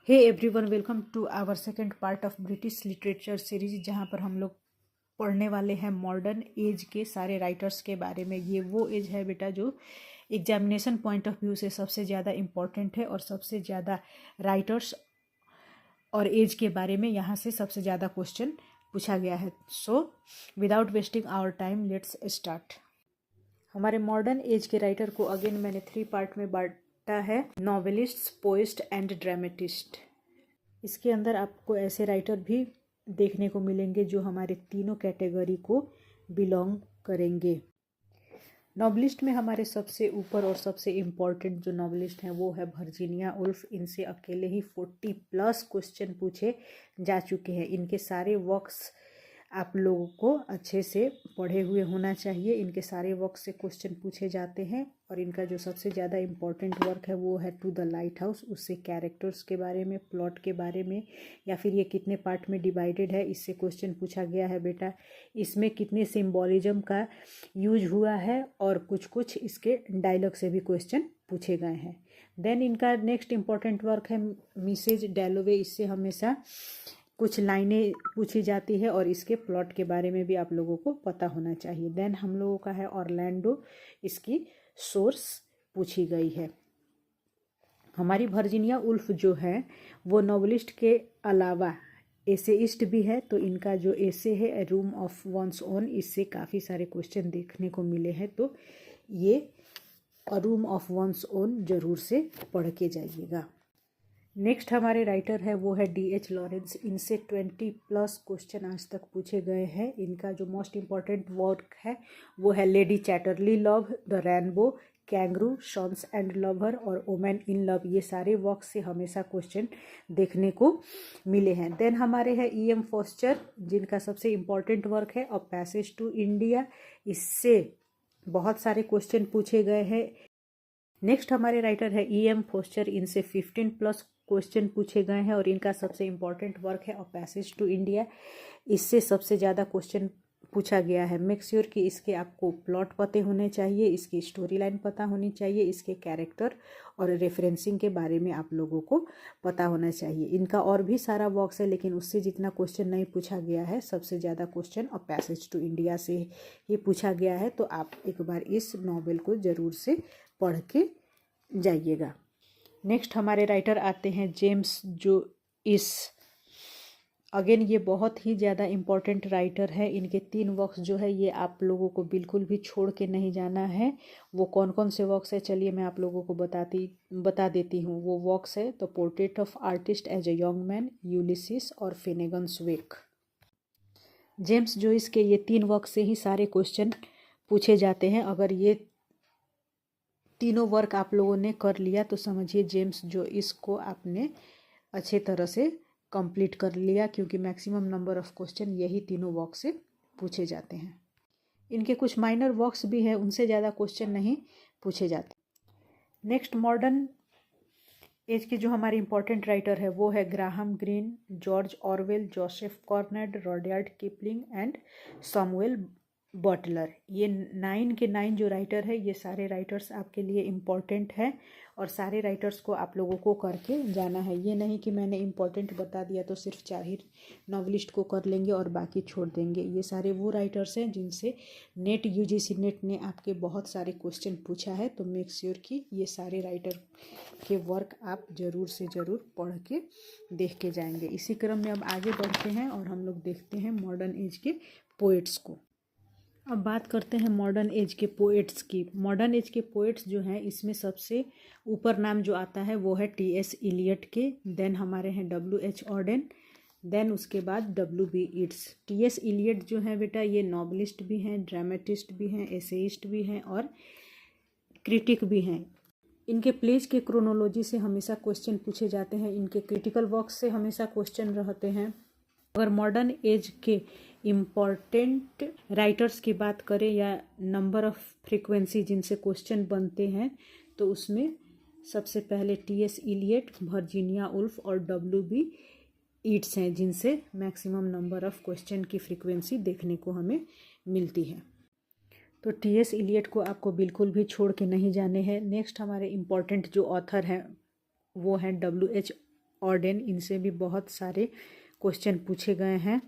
Hey everyone, welcome to our second part of British literature series, जहाँ पर हम लोग पढ़ने वाले हैं मॉडर्न एज के सारे राइटर्स के बारे में। ये वो एज है बेटा जो एग्जामिनेशन पॉइंट ऑफ व्यू से सबसे ज़्यादा इम्पॉर्टेंट है और सबसे ज़्यादा राइटर्स और एज के बारे में यहाँ से सबसे ज़्यादा क्वेश्चन पूछा गया है। So without wasting our time let's start. हमारे मॉडर्न एज के राइटर को अगेन मैंने 3 पार्ट में बांटा है, नॉवेलिस्ट्स, पोएस्ट एंड ड्रामेटिस्ट। इसके अंदर आपको ऐसे राइटर भी देखने को मिलेंगे जो हमारे तीनों कैटेगरी को बिलोंग करेंगे। नॉवलिस्ट में हमारे सबसे ऊपर और सबसे इम्पॉर्टेंट जो नॉवलिस्ट हैं वो है वर्जीनिया वुल्फ। इनसे अकेले ही 40+ क्वेश्चन पूछे जा चुके हैं। इनके सारे वर्क्स आप लोगों को अच्छे से पढ़े हुए होना चाहिए। इनके सारे वर्क से क्वेश्चन पूछे जाते हैं और इनका जो सबसे ज़्यादा इम्पॉर्टेंट वर्क है वो है टू द लाइट हाउस। उससे कैरेक्टर्स के बारे में, प्लॉट के बारे में, या फिर ये कितने पार्ट में डिवाइडेड है, इससे क्वेश्चन पूछा गया है बेटा। इसमें कितने सिम्बॉलिज्म का यूज हुआ है और कुछ कुछ इसके डायलॉग से भी क्वेश्चन पूछे गए हैं। देन इनका नेक्स्ट इम्पॉर्टेंट वर्क है मिसेज डैलोवे। इससे हमेशा कुछ लाइनें पूछी जाती है और इसके प्लॉट के बारे में भी आप लोगों को पता होना चाहिए। देन हम लोगों का है ऑरलैंडो। इसकी सोर्स पूछी गई है। हमारी वर्जीनिया वुल्फ जो है वो नॉवलिस्ट के अलावा एसेइस्ट भी है। तो इनका जो एसे है ए रूम ऑफ वंस ओन, इससे काफ़ी सारे क्वेश्चन देखने को मिले हैं। तो ये अ रूम ऑफ वंस ओन ज़रूर से पढ़ के जाइएगा। नेक्स्ट हमारे राइटर है वो है D.H. लॉरेंस। इनसे 20+ क्वेश्चन आज तक पूछे गए हैं। इनका जो मोस्ट इम्पॉर्टेंट वर्क है वो है Lady Chatterley love, the rainbow, kangaroo, sons and lover और वोमेन इन लव। ये सारे वर्क से हमेशा क्वेश्चन देखने को मिले हैं। देन हमारे हैं E.M. फोस्टर, जिनका सबसे इम्पॉर्टेंट वर्क है अ पैसेज टू इंडिया। इससे बहुत सारे क्वेश्चन पूछे गए हैं। नेक्स्ट हमारे राइटर है E.M. फोस्टर। इनसे 15+ क्वेश्चन पूछे गए हैं और इनका सबसे इम्पॉर्टेंट वर्क है अ पैसेज टू इंडिया। इससे सबसे ज़्यादा क्वेश्चन पूछा गया है। मेक श्योर कि इसके आपको प्लॉट पते होने चाहिए, इसकी स्टोरी लाइन पता होनी चाहिए, इसके कैरेक्टर और रेफरेंसिंग के बारे में आप लोगों को पता होना चाहिए। इनका और भी सारा वर्क्स है लेकिन उससे जितना क्वेश्चन नहीं पूछा गया है, सबसे ज़्यादा question a passage to India से ही पूछा गया है। तो आप एक बार इस नॉवेल को ज़रूर से पढ़ के जाइएगा। नेक्स्ट हमारे राइटर आते हैं जेम्स जोइस। अगेन ये बहुत ही ज़्यादा इम्पॉर्टेंट राइटर है। इनके 3 वर्क्स जो है ये आप लोगों को बिल्कुल भी छोड़ के नहीं जाना है। वो कौन कौन से वर्क्स है चलिए मैं आप लोगों को बता देती हूँ। वो वर्क्स है the portrait of artist as a young man, Ulysses और फिनेगन्स वेक। जेम्स जोइस के ये 3 वर्क से ही सारे क्वेश्चन पूछे जाते हैं। अगर ये तीनों वर्क आप लोगों ने कर लिया तो समझिए जेम्स जोइस को आपने अच्छे तरह से कंप्लीट कर लिया, क्योंकि मैक्सिमम नंबर ऑफ क्वेश्चन यही तीनों वर्क से पूछे जाते हैं। इनके कुछ माइनर वर्क्स भी हैं, उनसे ज़्यादा क्वेश्चन नहीं पूछे जाते। नेक्स्ट मॉडर्न एज के जो हमारे इम्पोर्टेंट राइटर है वो है Graham Greene, George Orwell, Joseph Conrad, Rudyard Kipling and Samuel Butler. ये 9 के 9 जो राइटर है ये सारे राइटर्स आपके लिए इम्पॉर्टेंट है और सारे राइटर्स को आप लोगों को करके जाना है। ये नहीं कि मैंने इम्पॉर्टेंट बता दिया तो सिर्फ 4 ही नॉवलिस्ट को कर लेंगे और बाकी छोड़ देंगे। ये सारे वो राइटर्स हैं जिनसे नेट UGC नेट ने आपके बहुत सारे क्वेश्चन पूछा है। तो मेक श्योर कि ये सारे राइटर के वर्क आप ज़रूर से ज़रूर पढ़ के देख के जाएंगे। इसी क्रम में अब आगे बढ़ते हैं और हम लोग देखते हैं मॉडर्न एज के पोएट्स को। अब बात करते हैं मॉडर्न एज के पोएट्स की। मॉडर्न एज के पोएट्स जो हैं इसमें सबसे ऊपर नाम जो आता है वो है T.S. इलियट के। देन हमारे हैं W.H. ऑर्डेन। देन उसके बाद W.B. ईट्स। T.S. इलियट जो है बेटा ये नॉवलिस्ट भी हैं, ड्रामेटिस्ट भी हैं, एसेइस्ट भी हैं और क्रिटिक भी हैं। इनके प्लेज के क्रोनोलॉजी से हमेशा क्वेश्चन पूछे जाते हैं। इनके क्रिटिकल वर्क्स से हमेशा क्वेश्चन रहते हैं। अगर मॉडर्न एज के इम्पॉर्टेंट राइटर्स की बात करें या नंबर ऑफ फ्रीक्वेंसी जिनसे क्वेश्चन बनते हैं तो उसमें सबसे पहले T.S. इलियट, वर्जीनिया वुल्फ और W.B. ईट्स हैं जिनसे मैक्सिमम नंबर ऑफ क्वेश्चन की फ्रीक्वेंसी देखने को हमें मिलती है। तो T.S. इलियट को आपको बिल्कुल भी छोड़ के नहीं जाने हैं। नेक्स्ट हमारे इम्पॉर्टेंट जो ऑथर हैं वो हैं W.H. ऑर्डेन, इनसे भी बहुत सारे क्वेश्चन पूछे गए हैं।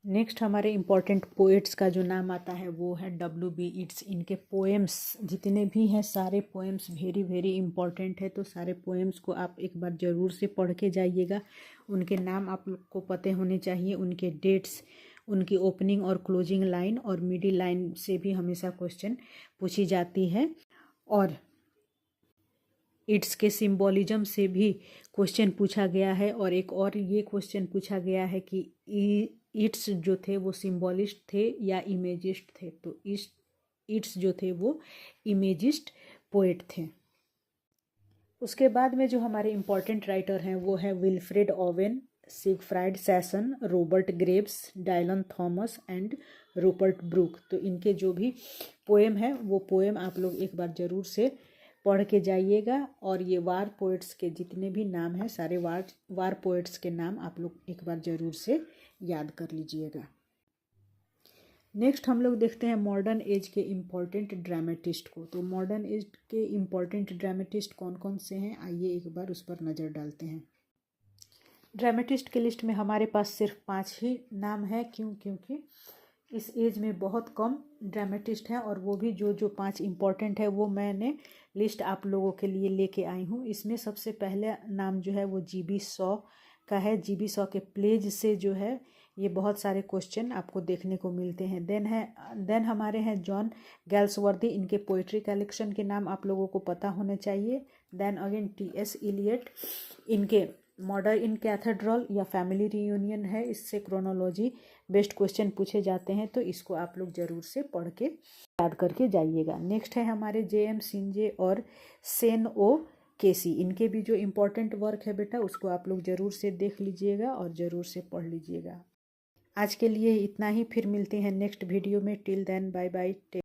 नेक्स्ट हमारे इम्पॉर्टेंट पोएट्स का जो नाम आता है वो है W.B. येट्स। इनके पोएम्स जितने भी हैं सारे पोएम्स वेरी वेरी इम्पॉर्टेंट है, तो सारे पोएम्स को आप एक बार ज़रूर से पढ़ के जाइएगा। उनके नाम आप लोग को पते होने चाहिए, उनके डेट्स, उनकी ओपनिंग और क्लोजिंग लाइन और मिडिल लाइन से भी हमेशा क्वेश्चन पूछी जाती है। और इट्स के सिंबॉलिज्म से भी क्वेश्चन पूछा गया है। और एक और ये क्वेश्चन पूछा गया है कि इट्स जो थे वो सिंबॉलिस्ट थे या इमेजिस्ट थे, तो इट्स जो थे वो इमेजिस्ट पोएट थे। उसके बाद में जो हमारे इम्पोर्टेंट राइटर हैं वो है Wilfred Owen, Siegfried Sassoon, Robert Graves, Dylan Thomas and Rupert Brooke. तो इनके जो भी पोएम है वो पोएम आप लोग एक बार ज़रूर से पढ़ के जाइएगा। और ये वार पोएट्स के जितने भी नाम हैं सारे वार पोएट्स के नाम आप लोग एक बार ज़रूर से याद कर लीजिएगा। नेक्स्ट हम लोग देखते हैं मॉडर्न एज के इम्पोर्टेंट ड्रामेटिस्ट को। तो मॉडर्न एज के इम्पोर्टेंट ड्रामेटिस्ट कौन कौन से हैं, आइए एक बार उस पर नज़र डालते हैं। ड्रामेटिस्ट के लिस्ट में हमारे पास सिर्फ 5 ही नाम है। क्योंकि इस एज में बहुत कम ड्रामेटिस्ट हैं, और वो भी जो 5 इम्पोर्टेंट है वो मैंने लिस्ट आप लोगों के लिए लेके आई हूँ। इसमें सबसे पहले नाम जो है वो GB शॉ का है। GB शॉ के प्लेज से जो है ये बहुत सारे क्वेश्चन आपको देखने को मिलते हैं। देन हमारे हैं जॉन गैल्सवर्दी, इनके पोइट्री कलेक्शन के नाम आप लोगों को पता होने चाहिए। Then again T.S. एलियट, इनके मर्डर इन कैथेड्रल या फैमिली रियूनियन है, इससे क्रोनोलॉजी बेस्ड क्वेश्चन पूछे जाते हैं, तो इसको आप लोग ज़रूर से पढ़ के याद करके जाइएगा। नेक्स्ट है हमारे J.M. सिंजे और सेन ओ केसी, इनके भी जो इम्पोर्टेंट वर्क है बेटा उसको आप लोग ज़रूर से देख लीजिएगा और ज़रूर से पढ़ लीजिएगा। आज के लिए इतना ही, फिर मिलते हैं नेक्स्ट वीडियो में। Till then bye bye.